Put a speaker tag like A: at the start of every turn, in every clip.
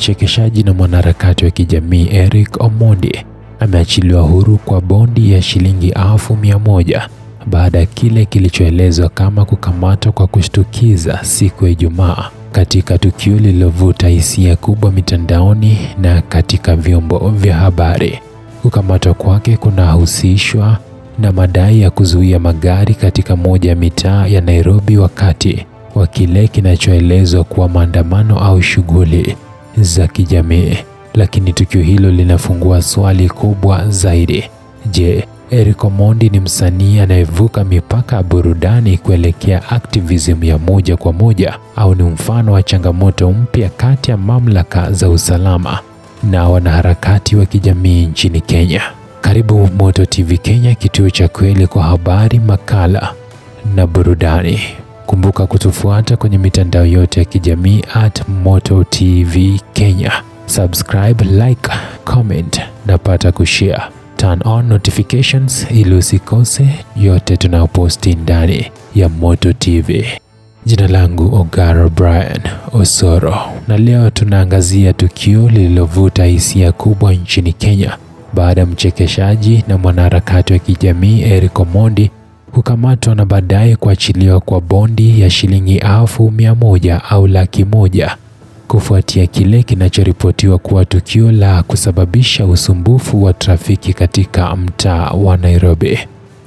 A: mchekeshaji na mwanaharakati wa kijamii Eric Omondi ameachiliwa huru kwa bondi ya shilingi 100,000 baada ya kile kilichoelezwa kama kukamatwa kwa kushtukiza siku ya Ijumaa katika tukio lililovuta hisia kubwa mitandaoni na katika vyombo vya habari. Kukamatwa kwake kunahusishwa na madai ya kuzuia magari katika moja ya mitaa ya Nairobi wakati wa kile kinachoelezwa kuwa maandamano au shughuli za kijamii. Lakini tukio hilo linafungua swali kubwa zaidi. Je, Eric Omondi ni msanii anayevuka mipaka ya burudani kuelekea activism ya moja kwa moja, au ni mfano wa changamoto mpya kati ya mamlaka za usalama na wanaharakati wa kijamii nchini Kenya? Karibu Moto TV Kenya, kituo cha kweli kwa habari, makala na burudani. Kumbuka kutufuata kwenye mitandao yote ya kijamii @Moto TV Kenya. Subscribe, like, comment na pata kushare. Turn on notifications ili usikose yote tunayoposti ndani ya Moto TV. Jina langu Ogara Brian Osoro, na leo tunaangazia tukio lililovuta hisia kubwa nchini Kenya baada ya mchekeshaji na mwanaharakati wa kijamii Eric Omondi kukamatwa na baadaye kuachiliwa kwa bondi ya shilingi 100,000 au 100,000 kufuatia kile kinachoripotiwa kuwa tukio la kusababisha usumbufu wa trafiki katika mtaa wa Nairobi.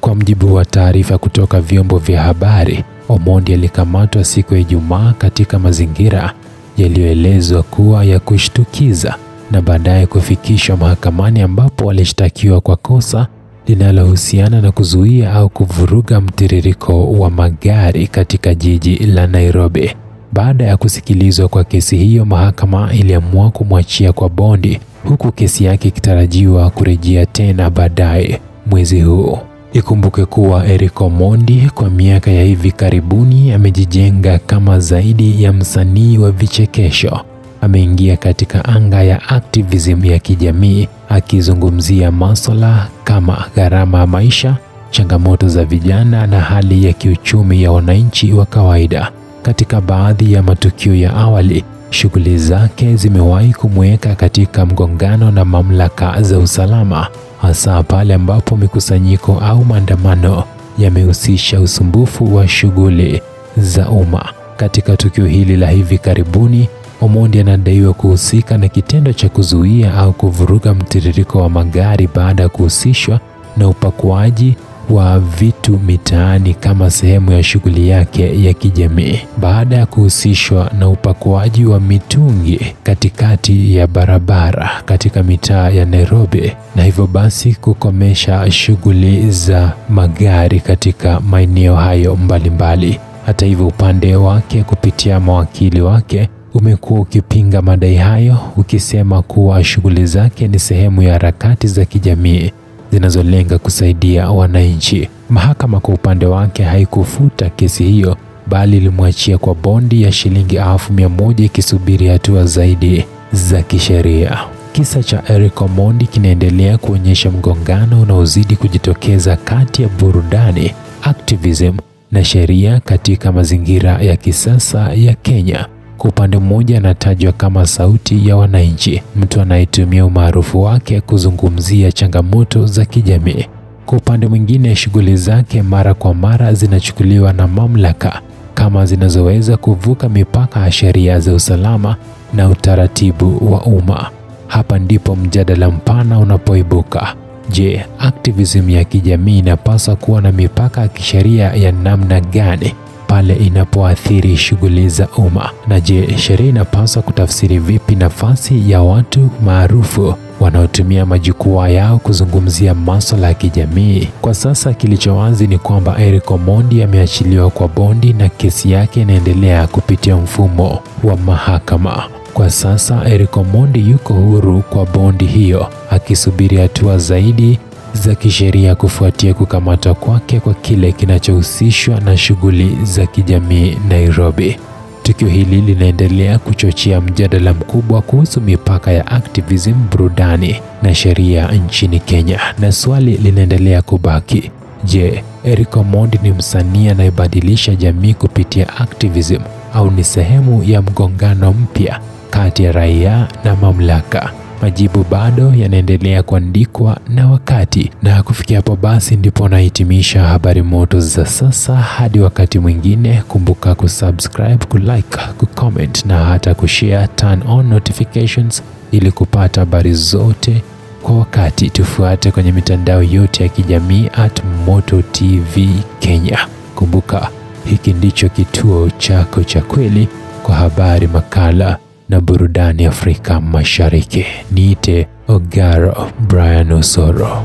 A: Kwa mjibu wa taarifa kutoka vyombo vya habari, Omondi alikamatwa siku ya Ijumaa katika mazingira yaliyoelezwa kuwa ya kushtukiza na baadaye kufikishwa mahakamani ambapo alishtakiwa kwa kosa linalohusiana na kuzuia au kuvuruga mtiririko wa magari katika jiji la Nairobi. Baada ya kusikilizwa kwa kesi hiyo, mahakama iliamua kumwachia kwa bondi, huku kesi yake ikitarajiwa kurejea tena baadaye mwezi huu. Ikumbuke kuwa Eric Omondi kwa miaka ya hivi karibuni amejijenga kama zaidi ya msanii wa vichekesho. Ameingia katika anga ya activism ya kijamii, akizungumzia masuala kama gharama ya maisha, changamoto za vijana na hali ya kiuchumi ya wananchi wa kawaida. Katika baadhi ya matukio ya awali, shughuli zake zimewahi kumweka katika mgongano na mamlaka za usalama, hasa pale ambapo mikusanyiko au maandamano yamehusisha usumbufu wa shughuli za umma. Katika tukio hili la hivi karibuni, Omondi anadaiwa kuhusika na kitendo cha kuzuia au kuvuruga mtiririko wa magari baada ya kuhusishwa na upakuaji wa vitu mitaani kama sehemu ya shughuli yake ya kijamii. Baada ya kuhusishwa na upakuaji wa mitungi katikati ya barabara katika mitaa ya Nairobi, na hivyo basi kukomesha shughuli za magari katika maeneo hayo mbalimbali. Hata hivyo, upande wake kupitia mawakili wake umekuwa ukipinga madai hayo, ukisema kuwa shughuli zake ni sehemu ya harakati za kijamii zinazolenga kusaidia wananchi. Mahakama kwa upande wake haikufuta kesi hiyo, bali ilimwachia kwa bondi ya shilingi 100,000 ikisubiri hatua zaidi za kisheria. Kisa cha Eric Omondi kinaendelea kuonyesha mgongano unaozidi kujitokeza kati ya burudani, activism na sheria katika mazingira ya kisasa ya Kenya. Kwa upande mmoja anatajwa kama sauti ya wananchi, mtu anayetumia umaarufu wake kuzungumzia changamoto za kijamii. Kwa upande mwingine, shughuli zake mara kwa mara zinachukuliwa na mamlaka kama zinazoweza kuvuka mipaka ya sheria za usalama na utaratibu wa umma. Hapa ndipo mjadala mpana unapoibuka. Je, activism ya kijamii inapaswa kuwa na mipaka ya kisheria ya namna gani pale inapoathiri shughuli za umma? Na je, sheria inapaswa kutafsiri vipi nafasi ya watu maarufu wanaotumia majukwaa yao kuzungumzia masuala ya kijamii? Kwa sasa kilicho wazi ni kwamba Eric Omondi ameachiliwa kwa bondi na kesi yake inaendelea kupitia mfumo wa mahakama. Kwa sasa Eric Omondi yuko huru kwa bondi hiyo, akisubiri hatua zaidi za kisheria kufuatia kukamatwa kwake kwa kile kinachohusishwa na shughuli za kijamii Nairobi. Tukio hili linaendelea kuchochea mjadala mkubwa kuhusu mipaka ya activism, burudani na sheria nchini Kenya, na swali linaendelea kubaki: je, Eric Omondi ni msanii anayebadilisha jamii kupitia activism au ni sehemu ya mgongano mpya kati ya raia na mamlaka. Majibu bado yanaendelea kuandikwa na wakati, na kufikia hapo basi ndipo nahitimisha habari moto za sasa. Hadi wakati mwingine, kumbuka kusubscribe, kulike, kucomment na hata kushare, turn on notifications ili kupata habari zote kwa wakati. Tufuate kwenye mitandao yote ya kijamii @MotoTV Kenya. Kumbuka, hiki ndicho kituo chako cha kweli kwa habari, makala na burudani Afrika Mashariki. Niite Ogaro Brian Osoro.